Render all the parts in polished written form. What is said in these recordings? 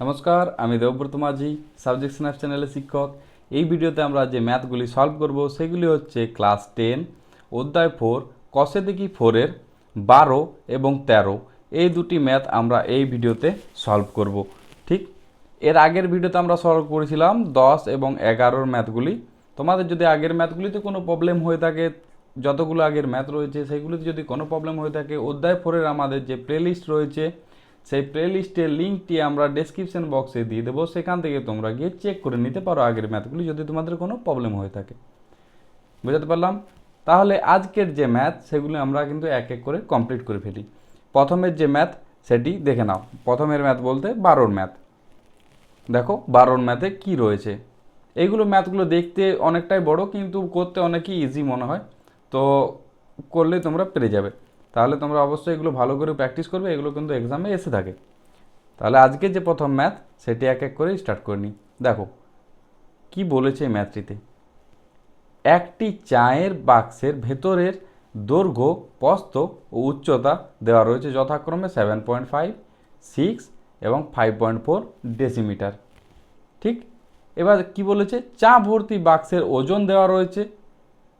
নমস্কার, আমি দেবব্রত মাঝি, subject snap চ্যানেলের শিক্ষক। এই ভিডিওতে আমরা যে ম্যাথগুলি সলভ করব সেগুলি হচ্ছে ক্লাস 10 অধ্যায় 4 কষে দেখি 4-এর 12 এবং 13 এই দুটি ম্যাথ আমরা এই ভিডিওতে সলভ করব। ঠিক, এর আগের ভিডিওতে আমরা সলভ করেছিলাম 10 এবং 11-র ম্যাথগুলি। তোমাদের যদি আগের ম্যাথগুলিতে কোনো প্রবলেম হয়ে থাকে, যতগুলো আগের ম্যাথ রয়েছে সেগুলিতে যদি কোনো প্রবলেম হয়ে থাকে, অধ্যায় 4-এর আমাদের যে প্লেলিস্ট রয়েছে সেই প্লেলিস্টের লিঙ্কটি আমরা ডেসক্রিপশন বক্সে দিয়ে দেবো, সেখান থেকে তোমরা গিয়ে চেক করে নিতে পারো আগের ম্যাথগুলি যদি তোমাদের কোনো প্রবলেম হয়ে থাকে। বুঝতে পারলাম? তাহলে আজকের যে ম্যাথ সেগুলি আমরা কিন্তু এক এক করে কমপ্লিট করে ফেলি। প্রথমের যে ম্যাথ সেটি দেখে নাও। প্রথমের ম্যাথ বলতে 12-র ম্যাথ। দেখো 12-র ম্যাথে কি রয়েছে। এইগুলো ম্যাথগুলো দেখতে অনেকটাই বড়, কিন্তু করতে অনেকই ইজি মনে হয়, তো করলে তোমরা পেরে যাবে। তাহলে তোমরা অবশ্যই এগুলো ভালো করে প্র্যাকটিস করবে, এগুলো কিন্তু এক্সামে এসে থাকে। তাহলে আজকে যে প্রথম ম্যাথ সেটি এক এক করে স্টার্ট করে নিই। দেখো কি বলেছে ম্যাথটিতে। একটি চায়ের বাক্সের ভেতরের দৈর্ঘ্য, প্রস্থ ও উচ্চতা দেওয়া রয়েছে যথাক্রমে 7.5, 6 এবং 5.4 ডেসিমিটার। ঠিক, এবার কি বলেছে, চা ভর্তি বাক্সের ওজন দেওয়া রয়েছে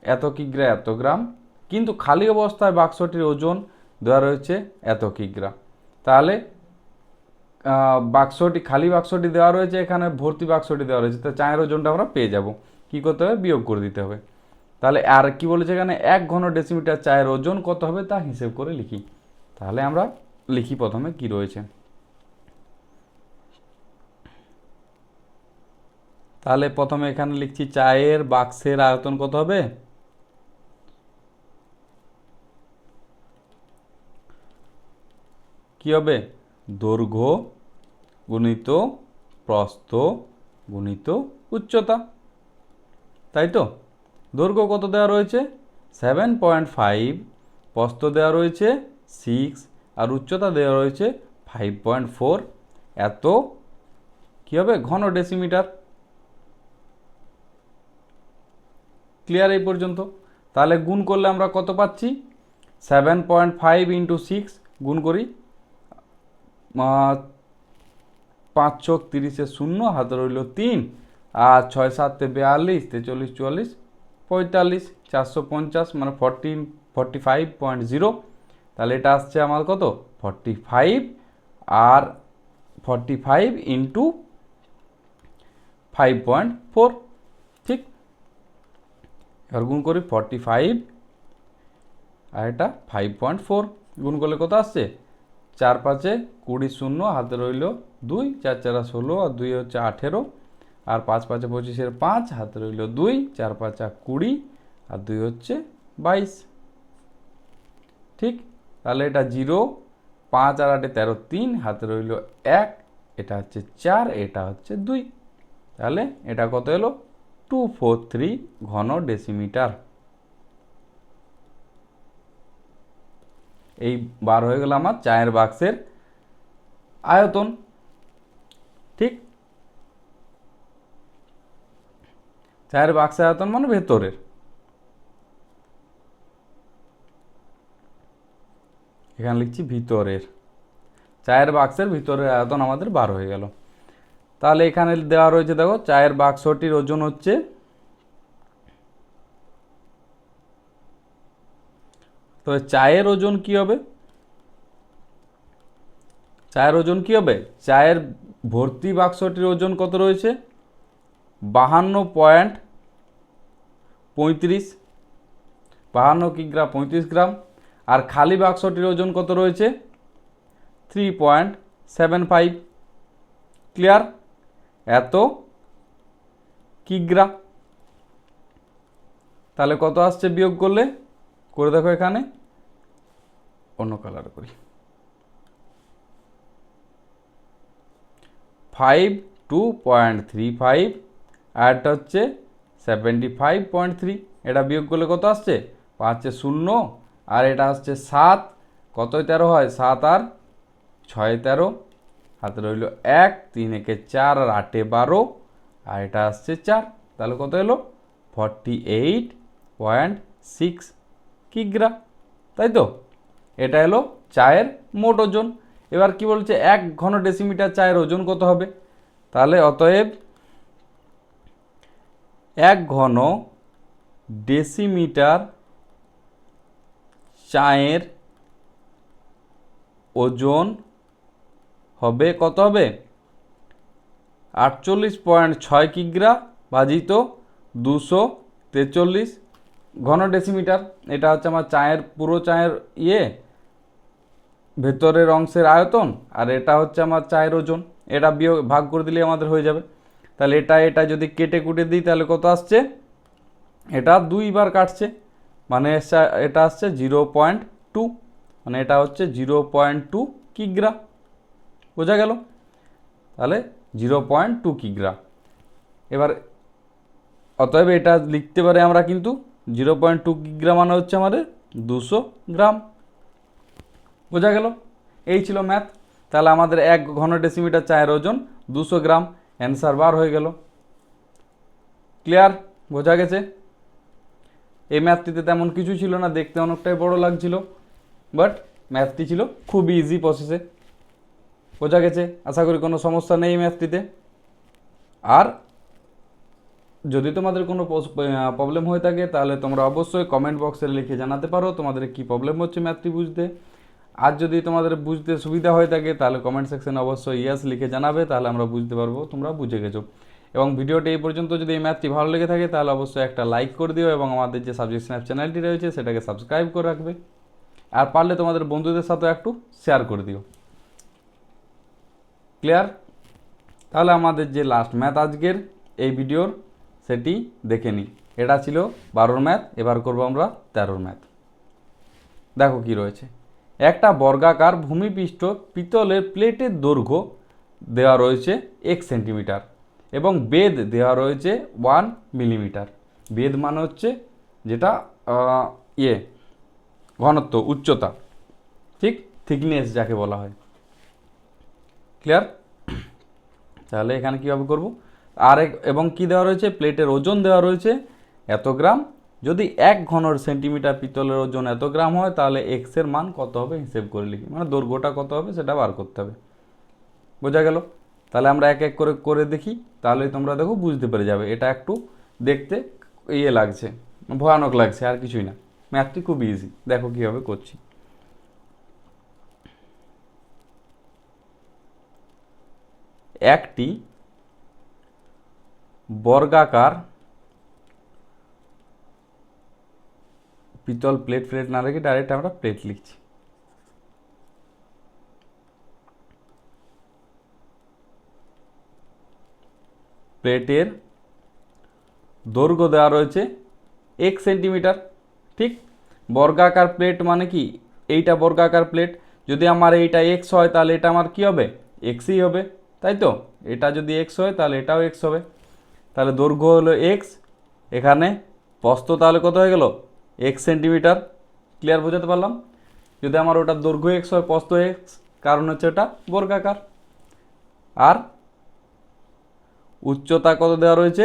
এত কিগ্রা এত গ্রাম, কিন্তু খালি অবস্থায় বাক্সটির ওজন দেওয়া রয়েছে এত কিগ্রা। তাহলে খালি বাক্সটি দেওয়া রয়েছে, এখানে ভর্তি বাক্সটি দেওয়া রয়েছে, তো চায়ের ওজনটা আমরা পেয়ে যাব। কি করতে হবে? বিয়োগ করে দিতে হবে। তাহলে আর কি বলেছে এখানে, 1 ঘন ডেসিমিটার চায়ের ওজন কত হবে তা হিসেব করে লিখি। তাহলে আমরা লিখি প্রথমে কি রয়েছে। তাহলে প্রথমে এখানে লিখছি চায়ের বাক্সের আয়তন কত হবে, কি হবে, দৈর্ঘ্য গুণিত প্রস্থ গুণিত উচ্চতা, তাই তো। দৈর্ঘ্য কত দেওয়া রয়েছে 7.5, প্রস্থ দেওয়া রয়েছে 6 আর উচ্চতা দেওয়া রয়েছে 5.4, এত কি হবে ঘন ডেসিমিটার। ক্লিয়ার এই পর্যন্ত? তাহলে গুণ করলে আমরা কত পাচ্ছি, 7.5 ইন্টু 6 গুণ করি, 5 × 30 0, হাতে রইল 3, আর 6 × 7 = 42, 43, 44, 45, 450 মানে 45.0। তাহলে এটা আসছে আমার কত 45, আর 45 ইন্টু 5.4। ঠিক, এবার গুণ করি 45 আর এটা 5.4 গুণ করলে কত আসছে, 4 × 5 = 20, 0 হাতে রইল 2, 4 × 4 = 16 আর 2 হচ্ছে 18, আর 5 × 5 = 25, 5 হাতে রইল 2, 4 × 5 = 20 আর 2 হচ্ছে 22। ঠিক, তাহলে এটা 0, 5 আর 8 = 13, 3 হাতে রইল 1, এটা হচ্ছে 4, এটা হচ্ছে 2। তাহলে এটা কত এলো 243 ঘন ডেসিমিটার। এই বার হয়ে গেল আমার চায়ের বাক্সের আয়তন। ঠিক, চায়ের বাক্সের আয়তন মানে ভেতরের। এখানে লিখছি ভিতরের, চায়ের বাক্সের ভিতরের আয়তন আমাদের বার হয়ে গেল। তাহলে এখানে দেওয়া রয়েছে, দেখো চায়ের বাক্সটির ওজন হচ্ছে, তো চায়ের ওজন কি হবে, চায়ের ওজন কি হবে, চায়ের ভর্তি বাক্সটির ওজন কত রয়েছে 52.35, 52 কিগ্রা 35 গ্রাম, আর খালি বাক্সটির ওজন কত রয়েছে 3.75। ক্লিয়ার? এত কিগ্রা। তাহলে কত আসছে বিয়োগ করলে, করে দেখো এখানে অন্য কালার করি, 52.35 আর এটা হচ্ছে 75.3, এটা বিয়োগ করলে কত আসছে 5 × 0 আর এটা আসছে 7, কতই 13 হয়, 7 আর 6 = 13, হাতে রইল 1, 3 × 1 = 4 আর 8 = 12, আর এটা আসছে 4। তাহলে কত এলো 48.6 কিগ্রা, তাই তো। এটা এলো চায়ের মোট ওজন। এবার কি বলছে 1 ঘন ডেসিমিটার চায়ের ওজন কত হবে, তাহলে অতএব 1 ঘন ডেসিমিটার চায়ের ওজন হবে কত হবে 48.6 কিগ্রা ভাজিত 243 ঘন ডেসিমিটার। এটা হচ্ছে আমার চায়ের পুরো চায়ের ভেতরের অংশের আয়তন, আর এটা হচ্ছে আমার চায়ের ওজন। এটা বিয়োগ ভাগ করে দিলে আমাদের হয়ে যাবে। তাহলে এটা যদি কেটে কুটে দিই তাহলে কত আসছে, এটা 2 বার কাটছে, মানে এটা আসছে 0.2, মানে এটা হচ্ছে 0.2 কিগ্রা। বোঝা গেল? তাহলে 0.2 কিগ্রা। এবার অতএব এটা লিখতে পারি আমরা কিন্তু 0.2 কিগ্রা মানে হচ্ছে আমাদের 200 গ্রাম। বোঝা গেল? এই ছিল ম্যাথ। তাহলে আমাদের 1 ঘন ডেসিমিটার চায়ের ওজন 200 গ্রাম, অ্যান্সার বার হয়ে গেল। ক্লিয়ার? বোঝা গেছে? এই ম্যাথটিতে তেমন কিছু ছিল না, দেখতে অনেকটাই বড় লাগছিল, বাট ম্যাথটি ছিল খুব ইজি প্রসেসে। বোঝা গেছে? আশা করি কোনো সমস্যা নেই ম্যাথটিতে। আর যদি তোমাদের কোনো প্রবলেম হয়ে থাকে তাহলে তোমরা অবশ্যই কমেন্ট বক্সে লিখে জানাতে পারো তোমাদের কি প্রবলেম হচ্ছে ম্যাথটি বুঝতে। আর যদি তোমাদের বুঝতে সুবিধা হয়ে থাকে তাহলে কমেন্ট সেকশনে অবশ্যই ইয়েস লিখে জানাবে, তাহলে আমরা বুঝতে পারবো তোমরা বুঝে গেছো। এবং ভিডিওটি এই পর্যন্ত যদি এই ম্যাথটি ভালো লেগে থাকে তাহলে অবশ্যই একটা লাইক করে দিও, এবং আমাদের যে সাবজেক্ট স্ন্যাপ চ্যানেলটি রয়েছে সেটাকে সাবস্ক্রাইব করে রাখবে। আর পারলে তোমাদের বন্ধুদের সাথে একটু শেয়ার করে দিও। ক্লিয়ার? তাহলে আমাদের যে লাস্ট ম্যাথ আজকের এই ভিডিওর সেটি দেখে নিই। এটা ছিল 12 ম্যাথ, এবার করবো আমরা 13 ম্যাথ। দেখো কি রয়েছে। একটা বর্গাকার ভূমিপৃষ্ঠ পিতলের প্লেটের দৈর্ঘ্য দেওয়া রয়েছে 1 সেন্টিমিটার এবং বেধ দেওয়া রয়েছে 1 মিলিমিটার। বেধ মানে হচ্ছে যেটা ঘনত্ব, উচ্চতা, ঠিক, থিকনেস যাকে বলা হয়। ক্লিয়ার? তাহলে এখানে কীভাবে করব, এবং কি দেওয়া রয়েছে, প্লেটের ওজন দেওয়া রয়েছে এত গ্রাম। যদি 1 ঘন সেন্টিমিটার পিতলের ওজন এত গ্রাম হয় তাহলে এক্সের মান কত হবে হিসেব করে লিখি, মানে দৈর্ঘ্যটা কত হবে সেটা বার করতে হবে। বোঝা গেল? তাহলে আমরা এক এক করে করে দেখি, তাহলেই তোমরা দেখো বুঝতে পেরে যাবে। এটা একটু দেখতে লাগছে, ভয়ানক লাগছে, আর কিছুই না। ম্যাথটি খুব ইজি, দেখো কীভাবে করছি। একটি বর্গাকার পিতল প্লেট না রেখে ডাইরেক্ট আমরা প্লেট লিখছি। প্লেটের দৈর্ঘ্য দেওয়া রয়েছে 1 সেন্টিমিটার। ঠিক, বর্গাকার প্লেট মানে কি, এইটা বর্গাকার প্লেট, যদি আমার এইটা এক্স হয় তাহলে এটা আমার কি হবে, এক্সই হবে, তাই তো? এটা যদি এক্স হয় তাহলে এটাও এক্স হবে। তাহলে দৈর্ঘ্য হলো এক্স, এখানে প্রস্থ তাহলে কত হয়ে গেল, 1 সেন্টিমিটার। ক্লিয়ার? বোঝাতে পারলাম? যদি আমার ওটা দৈর্ঘ্য এক্স হয়, প্রস্থ এক্স, কারণ হচ্ছে ওটা বর্গাকার। আর উচ্চতা কত দেওয়া রয়েছে,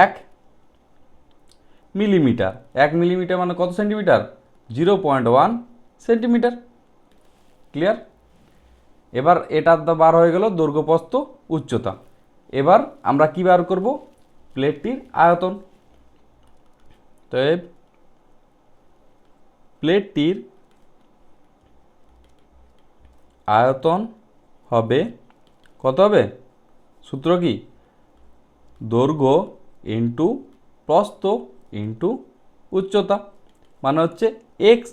1 মিলিমিটার। 1 মিলিমিটার মানে কত সেন্টিমিটার, 0.1 সেন্টিমিটার। ক্লিয়ার? এবার এটা তো বার হয়ে গেল দৈর্ঘ্য, প্রস্থ, উচ্চতা। এবার আমরা কি বার করব, প্লেটটির আয়তন। তো প্লেটটির আয়তন হবে কত হবে, সূত্র কি, দৈর্ঘ্য ইন্টু প্রস্থ ইন্টু উচ্চতা, মানে হচ্ছে এক্স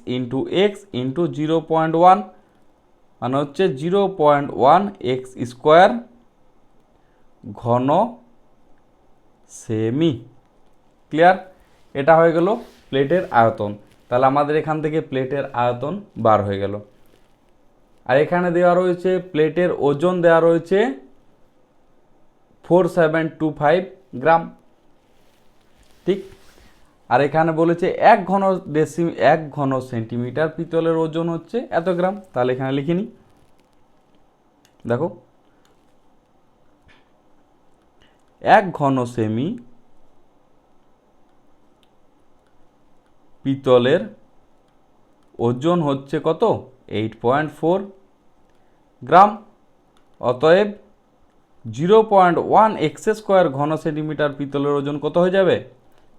ইন্টু 0.1, মানে হচ্ছে 0.1 এক্স স্কোয়ার ঘন সেমি। ক্লিয়ার? এটা হয়ে গেল প্লেটের আয়তন। তাহলে আমাদের এখান থেকে প্লেটের আয়তন বার হয়ে গেল। আর এখানে দেওয়া রয়েছে প্লেটের ওজন দেওয়া রয়েছে 4725 গ্রাম। ঠিক, আর এখানে বলেছে 1 ঘন সেন্টিমিটার পিতলের ওজন হচ্ছে এত গ্রাম। তাহলে এখানে লিখে নিই, দেখো 1 ঘন সেমি পিতলের ওজন হচ্ছে কত, 8.4 গ্রাম। অতএব 0.1 এক্স স্কোয়ার ঘন সেন্টিমিটার পিতলের ওজন কত হয়ে যাবে?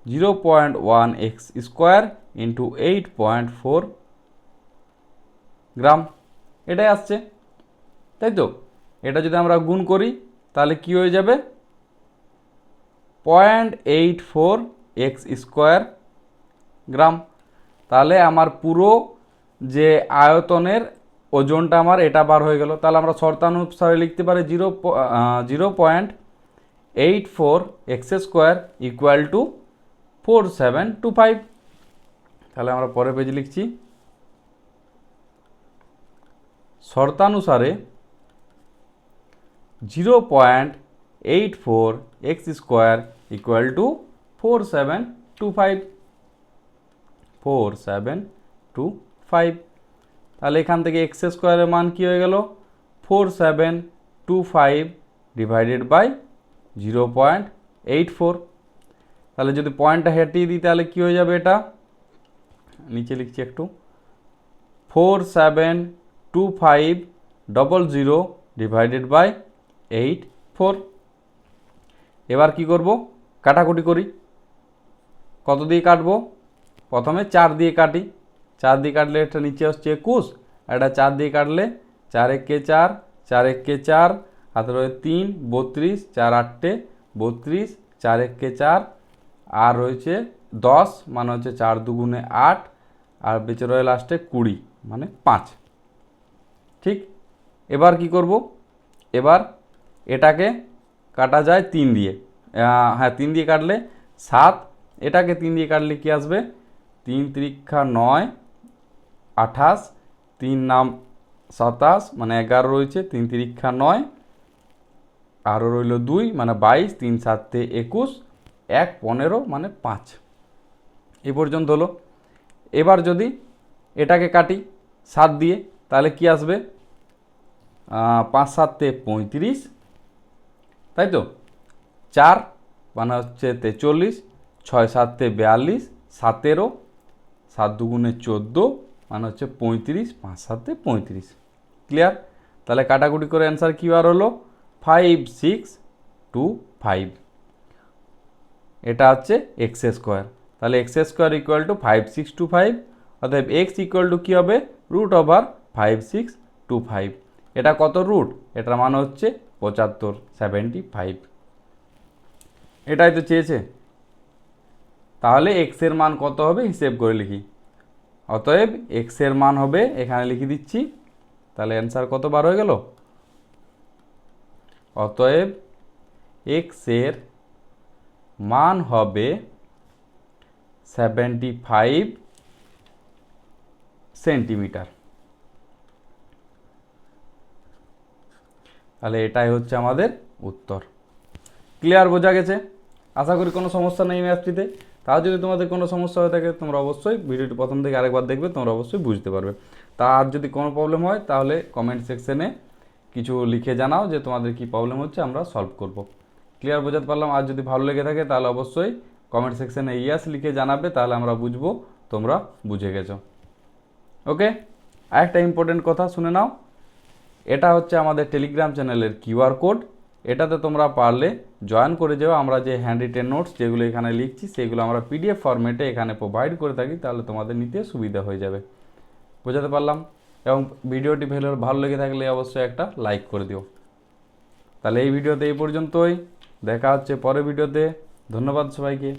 0.1 এক্স স্কোয়ার ইন্টু 8.4 গ্রাম, এটাই আসছে, তাই তো? এটা যদি আমরা গুণ করি তাহলে কি হয়ে যাবে? 0.84 এক্স স্কোয়ার গ্রাম। তাহলে আমার পুরো যে আয়তনের ওজনটা আমার এটা বার হয়ে গেল। তাহলে আমরা শর্তানুসারে লিখতে পারি 0.84 এক্স স্কোয়ার ইকুয়াল টু 4725। তাহলে আমরা পরের পেজে লিখছি, শর্তানুসারে 0.84 এক্স স্কোয়ার ইকুয়াল টু 4725। তাহলে এখান থেকে এক্স স্কোয়ারের মান কী হয়ে গেল? 4725 ডিভাইডেড বাই 0.84। তাহলে যদি পয়েন্টটা হেঁটিয়ে দিই তাহলে কী হয়ে যাবে? এটা নিচে লিখছি একটু, 472500 ডিভাইডেড বাই 84। এবার কি করব? কাটাকুটি করি। কত দিয়ে কাটবো? প্রথমে 4 দিয়ে কাটি। 4 দিয়ে কাটলে এটা নিচে হচ্ছে 21, আর এটা 4 দিয়ে কাটলে 4 একে 4, 4 একে 4, হাতে রয়েছে 3, 32, 4 8 32, 4 একে 4, আর রয়েছে 10, মানে হচ্ছে 4 দুগুণে 8, আর বেঁচে রয়ে লাস্টে 20, মানে 5। ঠিক, এবার কি করব? এবার এটাকে কাটা যায় 3 দিয়ে। হ্যাঁ, 3 দিয়ে কাটলে 7, এটাকে 3 দিয়ে কাটলে কি আসবে? 3 3 9, 28, 3 নাম 27, মানে 11 রয়েছে, 3 3 9, আরও রইল 2, মানে 22, 3 7 21, 1 15, মানে 5। এই পর্যন্ত হলো। এবার যদি এটাকে কাটি 7 দিয়ে তাহলে কি আসবে? 5 7 35, তাই তো? 4 মানে হচ্ছে 43, 6 7 42, 17, 7 দুগুণে 14, মানে হচ্ছে 35, 5 7 35। ক্লিয়ার? তাহলে কাটাকুটি করে অ্যান্সার কী বার হলো? 5625। এটা হচ্ছে এক্স স্কোয়ার। তাহলে এক্স স্কোয়ার ইকুয়াল টু 5625, অর্থাৎ এক্স ইকুয়াল টু কী হবে? Root over 5625। এটা কত রুট? এটার মান হচ্ছে 75, 75। এটাই তো চেয়েছে। তাহলে এক্স এর মান কত হবে হিসেব করে লিখি। অতএব এক্স এর মান হবে, এখানে লিখে দিচ্ছি, তাহলে অ্যান্সার কত বার হয়ে গেল? অতএব এক্স এর মান হবে 75 সেন্টিমিটার। তাহলে এটাই হচ্ছে আমাদের উত্তর। ক্লিয়ার? বোঝা গেছে? আশা করি কোনো সমস্যা নেই ম্যাথটিতে। তাও যদি তোমাদের কোনো সমস্যা হয়ে থাকে তোমরা অবশ্যই ভিডিওটি প্রথম থেকে আরেকবার দেখবে, তোমরা অবশ্যই বুঝতে পারবে। তার যদি কোনো প্রবলেম হয় তাহলে কমেন্ট সেকশনে কিছু লিখে জানাও যে তোমাদের কি প্রবলেম হচ্ছে, আমরা সলভ করব। ক্লিয়ার বোঝাতে পারলাম? আর যদি ভালো লেগে থাকে তাহলে অবশ্যই কমেন্ট সেকশনে ইয়াস লিখে জানাবে, তাহলে আমরা বুঝবো তোমরা বুঝে গেছো। ওকে, আরেকটা ইম্পর্টেন্ট কথা শুনে নাও। এটা হচ্ছে আমাদের টেলিগ্রাম চ্যানেলের কিউআর কোড। এটাতে তোমরা পারলে জয়েন করে যাও। আমরা যে হ্যান্ড রিটেন নোটস যেগুলো এখানে লিখছি সেগুলো আমরা পিডিএফ ফরম্যাটে এখানে প্রোভাইড করে থাকি, তাহলে তোমাদের নিতে সুবিধা হয়ে যাবে। বোঝাতে পারলাম? এবং ভিডিওটি ভালো লেগে থাকলে অবশ্যই একটা লাইক করে দিও। তাহলে এই ভিডিওতে এই পর্যন্তই, দেখা হচ্ছে পরের ভিডিওতে। ধন্যবাদ সবাইকে।